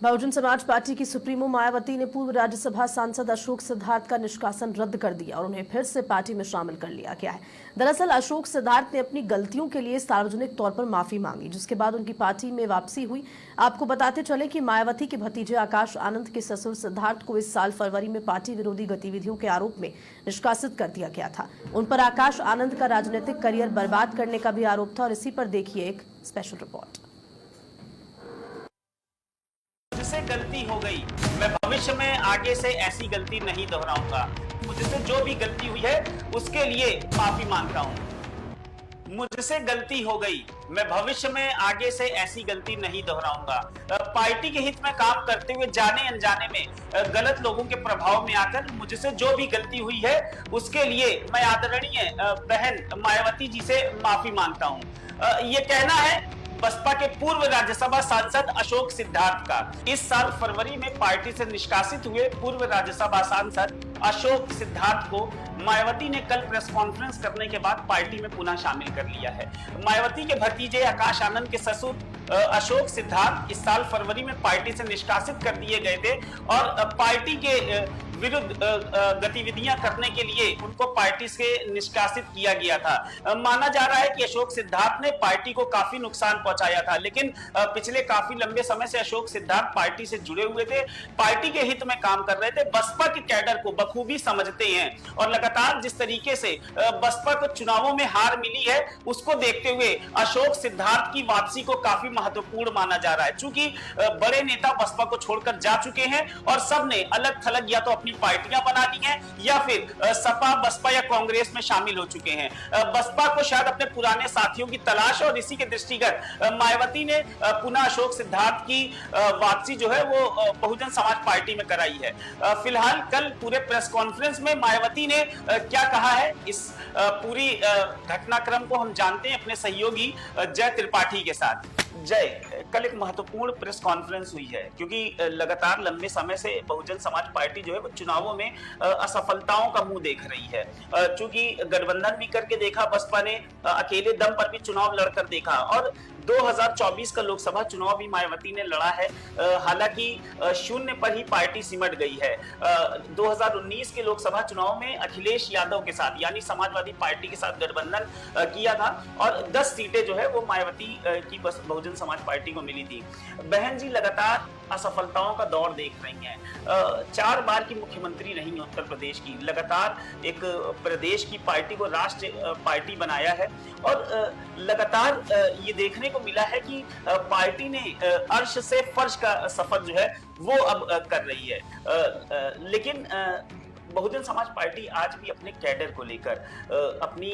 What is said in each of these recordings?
Bahujan Samaj party की supremo Mayawati ने पूर्व राज्यसभा सांसद अशोक सिद्धार्थ का निष्कासन रद्द कर दिया और उन्हें फिर से पार्टी में शामिल कर लिया गया है। दरअसल अशोक सिद्धार्थ ने अपनी गलतियों के लिए सार्वजनिक तौर पर माफी मांगी, जिसके बाद उनकी पार्टी में वापसी हुई। आपको बताते चले कि मायावती के भतीजे आकाश आनंद के ससुर सिद्धार्थ को इस साल फरवरी में पार्टी विरोधी गतिविधियों के आरोप में निष्कासित कर दिया गया था। उन पर आकाश आनंद का राजनीतिक करियर बर्बाद करने का भी आरोप था और इसी पर देखिए एक स्पेशल रिपोर्ट। मुझसे गलती हो गई, मैं भविष्य में आगे से ऐसी गलती नहीं दोहराऊंगा। मुझसे जो भी गलती हुई है उसके लिए माफी मांगता हूं। मुझसे गलती हो गई, मैं भविष्य में आगे से ऐसी गलती नहीं दोहराऊंगा। पार्टी के हित में काम करते हुए जाने अनजाने में गलत लोगों के प्रभाव में आकर मुझसे जो भी गलती हुई है उसके लिए मैं आदरणीय बहन मायावती जी से माफी मांगता हूं। ये कहना है बसपा के पूर्व राज्यसभा सांसद अशोक सिद्धार्थ का। इस साल फरवरी में पार्टी से निष्कासित हुए पूर्व राज्यसभा सांसद अशोक सिद्धार्थ को मायावती ने कल प्रेस कॉन्फ्रेंस करने के बाद पार्टी में पुनः शामिल कर लिया है। मायावती के भतीजे आकाश आनंद के ससुर अशोक सिद्धार्थ इस साल फरवरी में पार्टी से निष्कासित कर दिए गए थे और पार्टी के विरुद्ध गतिविधियां करने के लिए उनको पार्टी से निष्कासित किया गया था। माना जा रहा है कि अशोक सिद्धार्थ ने पार्टी को काफी नुकसान पहुंचाया था, लेकिन पिछले काफी लंबे समय से अशोक सिद्धार्थ पार्टी से जुड़े हुए थे, पार्टी के हित में काम कर रहे थे, बसपा के कैडर को बखूबी समझते हैं और लगातार जिस तरीके से बसपा को चुनावों में हार मिली है उसको देखते हुए अशोक सिद्धार्थ की वापसी को काफी महत्वपूर्ण माना जा रहा है। चूंकि बड़े नेता बसपा को छोड़कर जा चुके हैं और सबने अलग थलग या तो अपनी पार्टियां बना ली हैं या फिर सपा बसपा या कांग्रेस में शामिल हो चुके हैं। बसपा को शायद अपने पुराने साथियों की तलाश और इसी के दृष्टिगत मायावती ने पुनः अशोक सिद्धार्थ की वापसी जो है वो बहुजन समाज पार्टी में कराई है। फिलहाल कल पूरे प्रेस कॉन्फ्रेंस में मायावती ने क्या कहा है, इस पूरी घटनाक्रम को हम जानते हैं अपने सहयोगी जय त्रिपाठी के साथ। जय, कल एक महत्वपूर्ण प्रेस कॉन्फ्रेंस हुई है क्योंकि लगातार लंबे समय से बहुजन समाज पार्टी जो है वो चुनावों में असफलताओं का मुंह देख रही है। चूंकि गठबंधन भी करके देखा, बसपा ने अकेले दम पर भी चुनाव लड़कर देखा और 2024 का लोकसभा चुनाव भी मायावती ने लड़ा है। हालांकि शून्य पर ही पार्टी सिमट गई है। 2019 के लोकसभा चुनाव में अखिलेश यादव के साथ यानी समाजवादी पार्टी के साथ गठबंधन किया था और 10 सीटें जो है वो मायावती की बहुजन समाज पार्टी को मिली थी। बहन जी लगातार असफलताओं का दौर देख रही हैं। 4 बार की मुख्यमंत्री रही उत्तर प्रदेश की, लगातार एक प्रदेश की पार्टी को राष्ट्रीय पार्टी बनाया है और लगातार ये देखने को मिला है कि पार्टी ने अर्श से फर्श का सफर जो है वो अब कर रही है। लेकिन बहुजन समाज पार्टी आज भी अपने कैडर को लेकर अपनी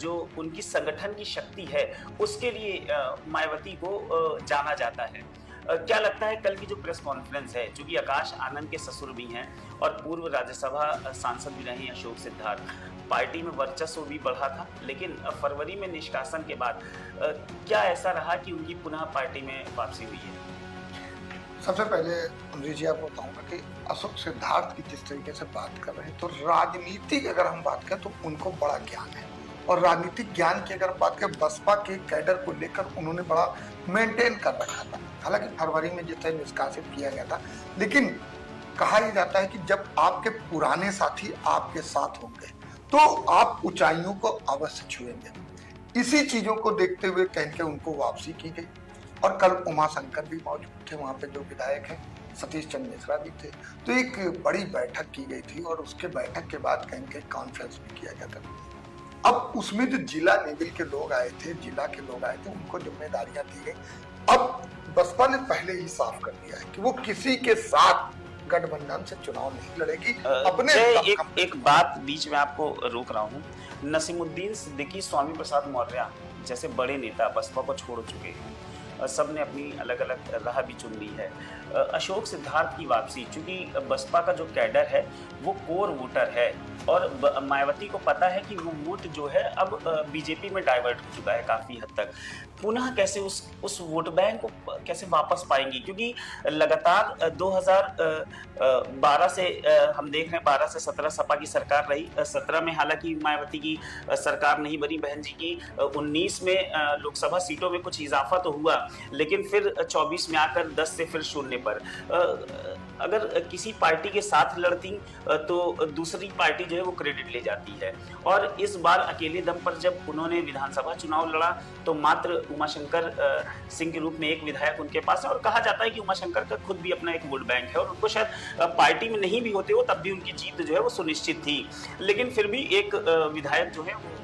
जो उनकी संगठन की शक्ति है उसके लिए मायावती को जाना जाता है। क्या लगता है कल की जो प्रेस कॉन्फ्रेंस है, चूंकि आकाश आनंद के ससुर भी हैं और पूर्व राज्यसभा सांसद भी रहे अशोक सिद्धार्थ, पार्टी में वर्चस्व भी बढ़ा था, लेकिन फरवरी में निष्कासन के बाद क्या ऐसा रहा कि उनकी पुनः पार्टी में वापसी हुई है? सबसे पहले अमरीश जी आपको बताऊंगा कि अशोक सिद्धार्थ की जिस तरीके से बात कर रहे हैं तो राजनीतिक अगर हम बात करें तो उनको बड़ा ज्ञान है और राजनीतिक ज्ञान की अगर बात करें बसपा के कैडर को लेकर उन्होंने बड़ा मेंटेन कर रखा था। हालांकि फरवरी में जिस तरह निष्कासित किया गया था, लेकिन कहा यह जाता है कि जब आपके पुराने साथी आपके साथ होंगे तो आप ऊंचाइयों को अवश्य छुएंगे। इसी चीजों को देखते हुए कह के उनको वापसी की गई और कल उमा शंकर भी मौजूद थे, वहां पे जो विधायक हैं सतीश चंद्र मिश्रा भी थे, तो एक बड़ी बैठक की गई थी और उसके बैठक के बाद कहीं के कॉन्फ्रेंस भी किया गया था। अब उसमें जो जिला लेवल के लोग आए थे, जिला के लोग आए थे, उनको जिम्मेदारियां दी गई। अब बसपा ने पहले ही साफ कर दिया है कि वो किसी के साथ गठबंधन से चुनाव नहीं लड़ेगी। अपने एक बात बीच में आपको रोक रहा हूँ, नसीमुद्दीन सिद्दीकी, स्वामी प्रसाद मौर्य जैसे बड़े नेता बसपा को छोड़ चुके हैं, सब ने अपनी अलग अलग राह भी चुन ली है। अशोक सिद्धार्थ की वापसी, चूंकि बसपा का जो कैडर है वो कोर वोटर है और मायावती को पता है कि वो वोट जो है अब बीजेपी में डाइवर्ट हो चुका है काफी हद तक। पुनः कैसे उस वोट बैंक को कैसे वापस पाएंगी, क्योंकि लगातार 2012 से हम देख रहे हैं 12 से 17 सपा की सरकार रही। 17 में हालांकि मायावती की सरकार नहीं बनी बहन जी की। 19 में लोकसभा सीटों में कुछ इजाफा तो हुआ, लेकिन फिर 24 में आकर 10 से फिर 0 पर। अगर किसी पार्टी के साथ लड़ती तो दूसरी पार्टी जो है वो क्रेडिट ले जाती है, और इस बार अकेले दम पर जब उन्होंने विधानसभा चुनाव लड़ा तो मात्र उमाशंकर सिंह के रूप में एक विधायक उनके पास है, और कहा जाता है कि उमाशंकर का खुद भी अपना एक वोट बैंक है और उनको शायद पार्टी में नहीं भी होते हो तब भी उनकी जीत जो है वो सुनिश्चित थी। लेकिन फिर भी एक विधायक जो है वो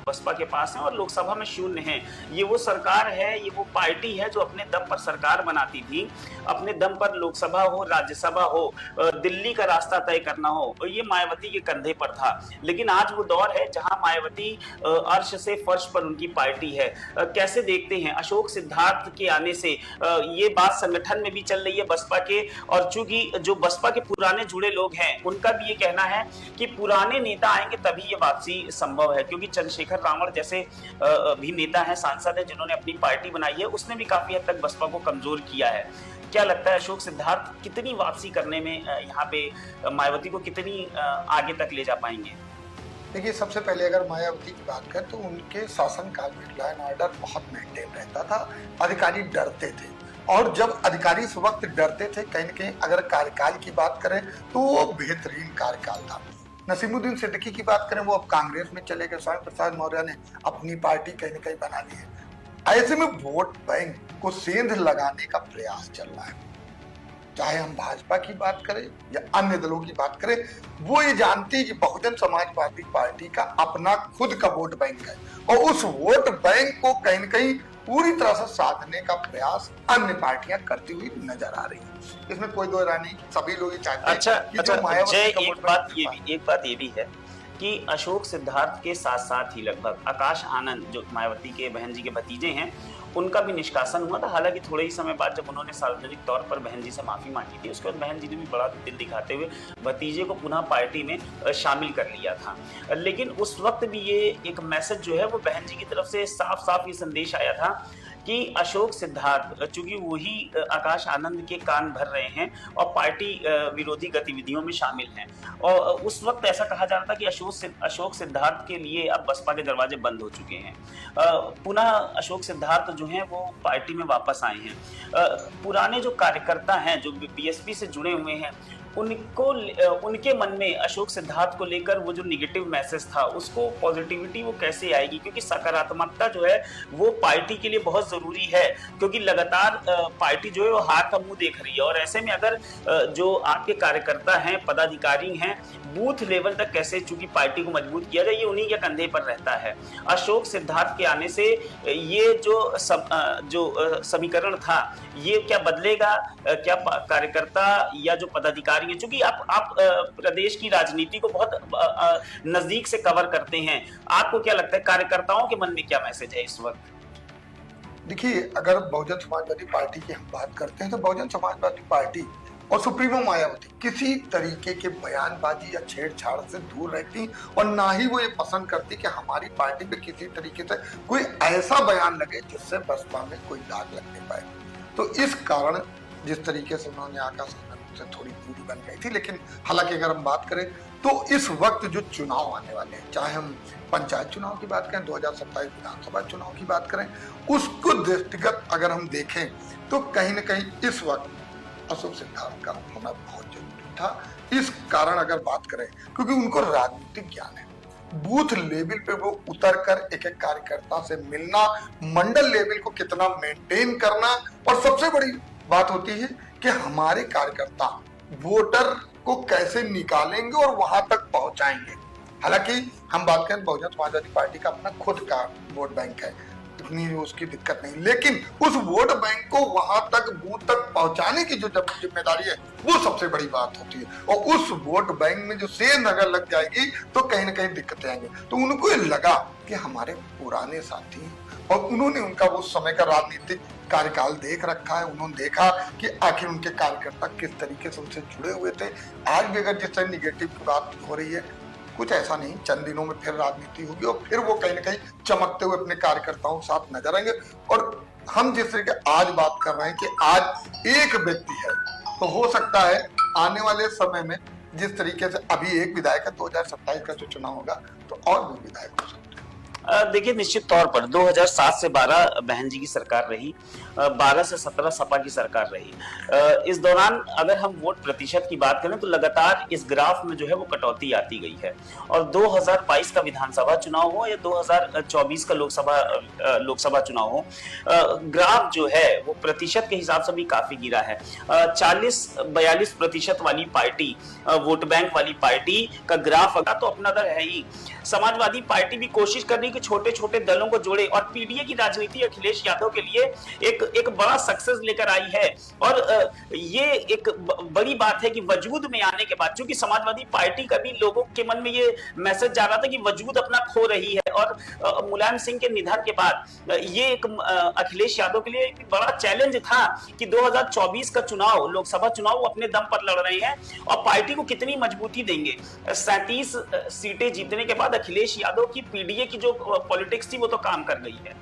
बसपा के पास है और लोकसभा में 0 है। ये वो सरकार है, ये वो पार्टी है जो अपने दम पर सरकार बनाती थी, अपने दम पर लोकसभा हो, राज्यसभा हो, दिल्ली का रास्ता तय करना हो, ये मायावती के कंधे पर था। लेकिन आज वो दौर है जहां मायावती अर्श से फर्श पर उनकी पार्टी है। कैसे देखते हैं अशोक सिद्धार्थ के आने से? ये बात संगठन में भी चल रही है बसपा के, और चूंकि जो बसपा के पुराने जुड़े लोग हैं उनका भी ये कहना है कि पुराने नेता आएंगे तभी ये वापसी संभव है, क्योंकि चंद्रशेखर रावण जैसे भी नेता है, सांसद है, जिन्होंने अपनी पार्टी बनाई है, उसने भी काफी हद तक बसपा को कमजोर किया है। क्या लगता है अशोक सिद्धार्थ कितनी वापसी करने में यहाँ पे मायावती को कितनी आगे तक ले जा पाएंगे? देखिए, सबसे पहले अगर मायावती की बात करें तो उनके शासनकाल में लॉ एंड ऑर्डर बहुत मेंटेन रहता था, अधिकारी डरते थे, और जब अधिकारी इस वक्त डरते थे, कहीं न कहीं अगर कार्यकाल की बात करें तो वो बेहतरीन कार्यकाल था। नसीमुद्दीन सिद्दीकी की बात करें, वो अब कांग्रेस में चले गए, स्वामी प्रसाद मौर्य ने अपनी पार्टी कहीं न कहीं बना ली है। ऐसे में वोट बैंक को सेंध लगाने का प्रयास चल रहा है। चाहे हम भाजपा की बात करें या अन्य दलों की बात करें, वो ये जानती है कि बहुजन समाजवादी पार्टी का अपना खुद का वोट बैंक है, और उस वोट बैंक को कहीं न कहीं पूरी तरह से साधने का प्रयास अन्य पार्टियां करती हुई नजर आ रही है। इसमें कोई दो राय नहीं, सभी लोग ये चाहते हैं कि जो मायावती का वोट बैंक। एक बात ये भी है कि अशोक सिद्धार्थ के साथ साथ ही लगभग आकाश आनंद जो मायावती के बहन जी के भतीजे हैं, उनका भी निष्कासन हुआ था। हालांकि थोड़े ही समय बाद जब उन्होंने सार्वजनिक तौर पर बहन जी से माफी मांगी थी, उसके बाद बहन जी ने भी बड़ा दिल दिखाते हुए भतीजे को पुनः पार्टी में शामिल कर लिया था। लेकिन उस वक्त भी ये एक मैसेज जो है वो बहन जी की तरफ से साफ साफ ये संदेश आया था कि अशोक सिद्धार्थ चूंकि वही आकाश आनंद के कान भर रहे हैं और पार्टी विरोधी गतिविधियों में शामिल हैं, और उस वक्त ऐसा कहा जा रहा था कि अशोक सिद्धार्थ के लिए अब बसपा के दरवाजे बंद हो चुके हैं। पुनः अशोक सिद्धार्थ जो हैं वो पार्टी में वापस आए हैं। पुराने जो कार्यकर्ता हैं जो बीएसपी से जुड़े हुए हैं, उनके मन में अशोक सिद्धार्थ को लेकर वो जो निगेटिव मैसेज था उसको पॉजिटिविटी वो कैसे आएगी? क्योंकि सकारात्मकता जो है वो पार्टी के लिए बहुत जरूरी है, क्योंकि लगातार पार्टी जो है वो हार का मुंह देख रही है, और ऐसे में अगर जो आपके कार्यकर्ता हैं, पदाधिकारी हैं, बूथ लेवल तक कैसे चूंकि पार्टी को मजबूत किया जाए, ये उन्हीं के कंधे पर रहता है। अशोक सिद्धार्थ के आने से ये जो समीकरण था ये क्या बदलेगा? क्या कार्यकर्ता या जो पदाधिकारी, चूंकि आप प्रदेश की राजनीति को बहुत नजदीक से कवर करते हैं, आपको क्या लगता है कार्यकर्ताओं के मन में क्या मैसेज है इस वक्त? देखिए, अगर बहुजन समाजवादी पार्टी की हम बात करते हैं तो बहुजन समाजवादी पार्टी और सुप्रीमो मायावती किसी तरीके के बयानबाजी या छेड़छाड़ से दूर रहती, और ना ही वो ये पसंद करती कि हमारी पार्टी पे किसी तरीके से कोई ऐसा बयान लगे जिससे बसपा में कोई दाग लगने पाए। तो इस कारण जिस तरीके से उन्होंने आकाश से थोड़ी दूरी बन गई थी, लेकिन हालांकि अगर हम बात करें तो इस वक्त जो चुनाव आने वाले हैं, चाहे हम पंचायत चुनाव की बात करें, 2027 विधानसभा चुनाव की बात करें, उसको दृष्टिगत अगर हम देखें तो कहीं न कहीं इस वक्त अशोक सिद्धार्थ का होना बहुत जरूरी था। इस कारण अगर बात करें, क्योंकि उनको राजनीतिक ज्ञान है, बूथ लेवल पे वो उतर कर एक एक कार्यकर्ता से मिलना, मंडल लेवल को कितना मेंटेन करना, और सबसे बड़ी बात होती है कि हमारे कार्यकर्ता वोटर को कैसे निकालेंगे और वहां तक पहुंचाएंगे। हालांकि हम बात करें बहुजन समाजवादी पार्टी का अपना खुद का वोट बैंक है, इतनी उसकी दिक्कत नहीं, लेकिन उस वोट बैंक को वहां तक बूथ तक पहुंचाने की जो जिम्मेदारी है वो सबसे बड़ी बात होती है, और उस वोट बैंक में जो सेंध अगर लग जाएगी तो कहीं ना कहीं दिक्कतें आएंगी। तो उनको ये लगा कि हमारे पुराने साथी हैं, और उन्होंने उनका वो समय का राजनीतिक कार्यकाल देख रखा है, उन्होंने देखा कि आखिर उनके कार्यकर्ता किस तरीके से उनसे जुड़े हुए थे। आज भी अगर जिस तरह निगेटिव की बात हो रही है, कुछ ऐसा नहीं, चंद दिनों में फिर राजनीति होगी और फिर वो कहीं ना कहीं चमकते हुए अपने कार्यकर्ताओं के साथ नजर आएंगे। और हम जिस तरीके आज बात कर रहे हैं कि आज एक व्यक्ति है, तो हो सकता है आने वाले समय में जिस तरीके से अभी एक विधायक है, 2027 का जो चुनाव होगा तो और भी विधायक हो सकते हैं। देखिए, निश्चित तौर पर 2007 से 12 बहन जी की सरकार रही, 12 से 17 सपा की सरकार रही। इस दौरान अगर हम वोट प्रतिशत की बात करें तो लगातार इस ग्राफ में जो है वो कटौती आती गई है। और 2022 का विधानसभा चुनाव हो या 2024 का लोकसभा चुनाव हो, ग्राफ जो है वो प्रतिशत के हिसाब से भी काफी गिरा है। 40-42% वाली पार्टी, वोट बैंक वाली पार्टी का ग्राफ अगर तो अपना दर है ही। समाजवादी पार्टी भी कोशिश कर रही कि छोटे छोटे दलों को जोड़े, और पीडीए की राजनीति अखिलेश यादव के लिए एक बड़ा सक्सेस लेकर आई है। और ये एक बड़ी बात है कि वजूद में आने के बाद, चूंकि समाजवादी पार्टी का भी लोगों के मन में ये मैसेज जा रहा था कि वजूद अपना खो रही है, और मुलायम सिंह के निधन के बाद ये एक अखिलेश यादव के लिए एक बड़ा चैलेंज था कि 2024 का चुनाव, लोकसभा चुनाव, वो अपने दम पर लड़ रहे हैं और पार्टी को कितनी मजबूती देंगे। 37 सीटें जीतने के बाद अखिलेश यादव की पीडीए की जो पॉलिटिक्स थी वो तो काम कर गई है।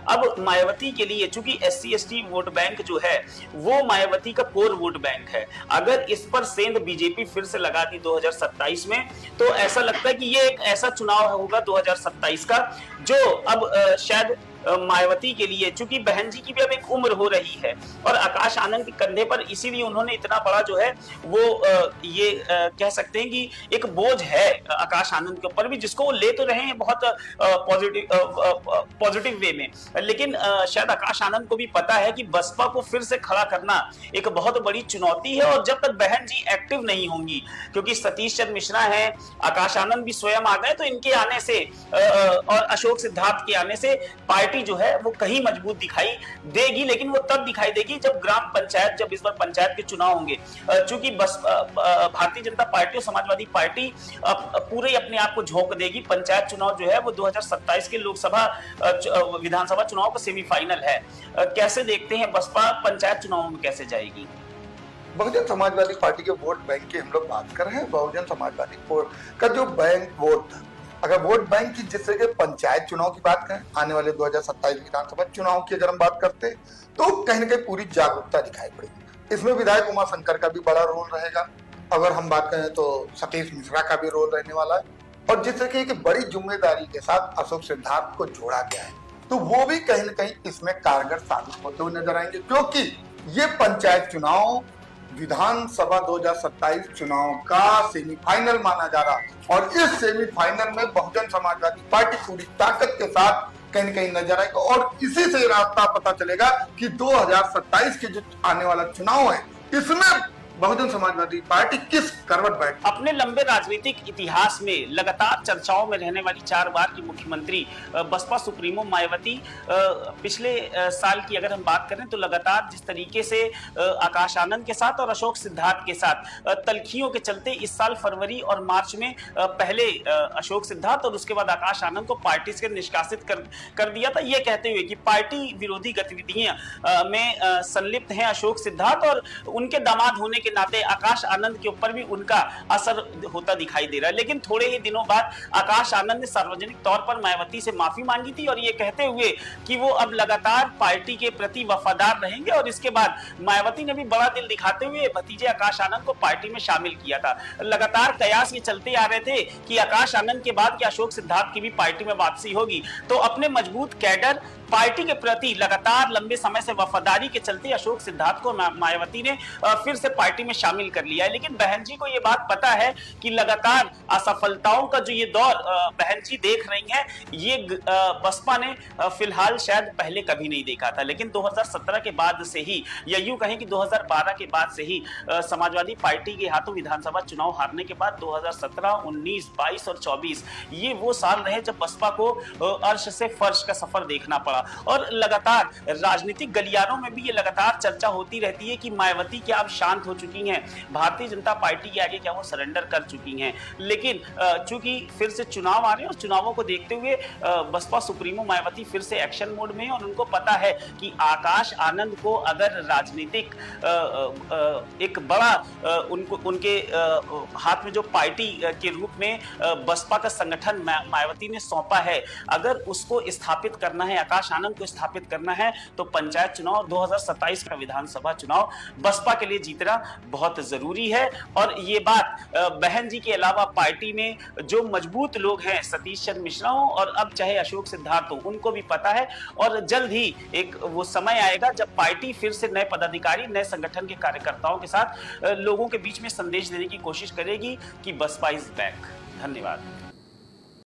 अब मायावती के लिए, चूंकि SC/ST वोट बैंक जो है वो मायावती का कोर वोट बैंक है, अगर इस पर सेंध बीजेपी फिर से लगा दी 2027 में, तो ऐसा लगता है कि ये एक ऐसा चुनाव होगा 2027 का जो अब शायद मायावती के लिए, चूंकि बहन जी की भी अब एक उम्र हो रही है और आकाश आनंद के कंधे पर, इसीलिए उन्होंने इतना बड़ा जो है वो ये कह सकते हैं कि एक बोझ है आकाश आनंद के ऊपर भी, जिसको वो ले तो रहे हैं बहुत पॉजिटिव वे में, लेकिन शायद आकाश आनंद को भी पता है कि बसपा को फिर से खड़ा करना एक बहुत बड़ी चुनौती है। और जब तक बहन जी एक्टिव नहीं होंगी, क्योंकि सतीश चंद्र मिश्रा है, आकाश आनंद भी स्वयं आ गए, तो इनके आने से और अशोक सिद्धार्थ के आने से पार्टी जो है वो कहीं मजबूत दिखाई देगी, लेकिन वो तब दिखाई देगी जब ग्राम पंचायत, जब इस बार पंचायत के चुनाव होंगे। चूंकि बस भारतीय जनता पार्टी और समाजवादी पार्टी पूरे अपने आप को झोंक देगी। पंचायत चुनाव जो है वो 2027 के लोकसभा विधानसभा चुनाव का सेमीफाइनल है। कैसे देखते हैं बसपा पंचायत चुनाव में कैसे जाएगी? बहुजन समाजवादी पार्टी के वोट बैंक की हम लोग बात कर रहे हैं। बहुजन समाजवादी का जो बैंक वोट था, अगर वोट बैंक की जिस तरह के पंचायत चुनाव की बात करें, आने वाले 2027 विधानसभा चुनाव की अगर हम बात करते हैं, तो कहीं ना कहीं पूरी जागरूकता दिखाई पड़ेगी। इसमें विधायक उमाशंकर का भी बड़ा रोल रहेगा। अगर हम बात करें तो सतीश मिश्रा का भी रोल रहने वाला है, और जिस तरह की बड़ी जिम्मेदारी के साथ अशोक सिद्धार्थ को जोड़ा गया है, तो वो भी कहीं ना कहीं इसमें कारगर साबित होते हुए नजर आएंगे, क्योंकि ये पंचायत चुनाव विधानसभा 2027 चुनाव का सेमीफाइनल माना जा रहा है। और इस सेमीफाइनल में बहुजन समाजवादी पार्टी पूरी ताकत के साथ कहीं न कहीं नजर आएगा, और इसी से रास्ता पता चलेगा कि 2027 के जो आने वाला चुनाव है, इसमें बहुजन समाजवादी पार्टी किस करवट बैठ। अपने लंबे राजनीतिक इतिहास में लगातार चर्चाओं में रहने वाली 4 बार की मुख्यमंत्री बसपा सुप्रीमो मायावती, पिछले साल की अगर हम बात करें तो लगातार जिस तरीके से आकाश आनंद के साथ और अशोक सिद्धार्थ के साथ तल्खियों के चलते इस साल फरवरी और मार्च में पहले अशोक सिद्धार्थ और उसके बाद आकाश आनंद को पार्टी से निष्कासित कर दिया था, ये कहते हुए कि पार्टी विरोधी गतिविधियां में संलिप्त हैं अशोक सिद्धार्थ, और उनके दामाद होने के नाते आकाश आनंद के ऊपर भी उनका असर होता दिखाई दे रहा है। लेकिन थोड़े ही दिनों बाद आकाश आनंद ने सार्वजनिक तौर पर मायावती से माफी मांगी थी, और ये कहते हुए कि वो अब लगातार पार्टी के प्रति वफादार रहेंगे। और इसके बाद मायावती ने भी बड़ा दिल दिखाते हुए भतीजे आकाश आनंद को पार्टी में शामिल किया था। लगातार कयास ये चलते आ रहे थे कि आकाश आनंद के बाद कि अशोक सिद्धार्थ की भी पार्टी में वापसी होगी, तो अपने मजबूत कैडर, पार्टी के प्रति लगातार लंबे समय से वफादारी के चलते अशोक सिद्धार्थ को मायावती ने फिर से पार्टी में शामिल कर लिया है। लेकिन बहन जी को यह बात पता है कि लगातार असफलताओं का जो ये दौर बहन जी देख रही हैं, ये बसपा ने फिलहाल शायद पहले कभी नहीं देखा था। लेकिन 2017 के बाद से ही, या यूं कहें कि 2012 के बाद से ही समाजवादी पार्टी के हाथों विधानसभा चुनाव हारने के बाद 2017, 19, 22 और 24 ये वो साल रहे जब बसपा को अर्श से फर्श का सफर देखना पड़ा। और लगातार राजनीतिक गलियारों में भी ये लगातार चर्चा होती रहती है कि मायावती क्या अब शांत हो चुकी हैं, भारतीय जनता पार्टी के आगे क्या वो सरेंडर कर चुकी हैं। लेकिन चूंकि फिर से चुनाव आ रहे हैं और चुनावों को देखते हुए बसपा सुप्रीमो मायावती फिर से एक्शन मोड में है और उनको पता है कि आकाश आनंद को अगर राजनीतिक एक बड़ा उनके हाथ में जो पार्टी के रूप में बसपा का संगठन मायावती ने सौंपा है, अगर उसको स्थापित करना है, आकाश आनंद को स्थापित करना है, तो पंचायत चुनाव 2027 का विधानसभा चुनाव बसपा के लिए जीतना बहुत जरूरी है। और ये बात बहन जी के अलावा पार्टी में जो मजबूत लोग हैं, सतीश चंद्र मिश्रा हो और अब चाहे अशोक सिद्धार्थ हो, उनको भी पता है। और जल्द ही एक वो समय आएगा जब पार्टी फिर से नए पदाधिकारी, नए संगठन के कार्यकर्ताओं के साथ लोगों के बीच में संदेश देने की कोशिश करेगी कि बसपा इज बैक। धन्यवाद।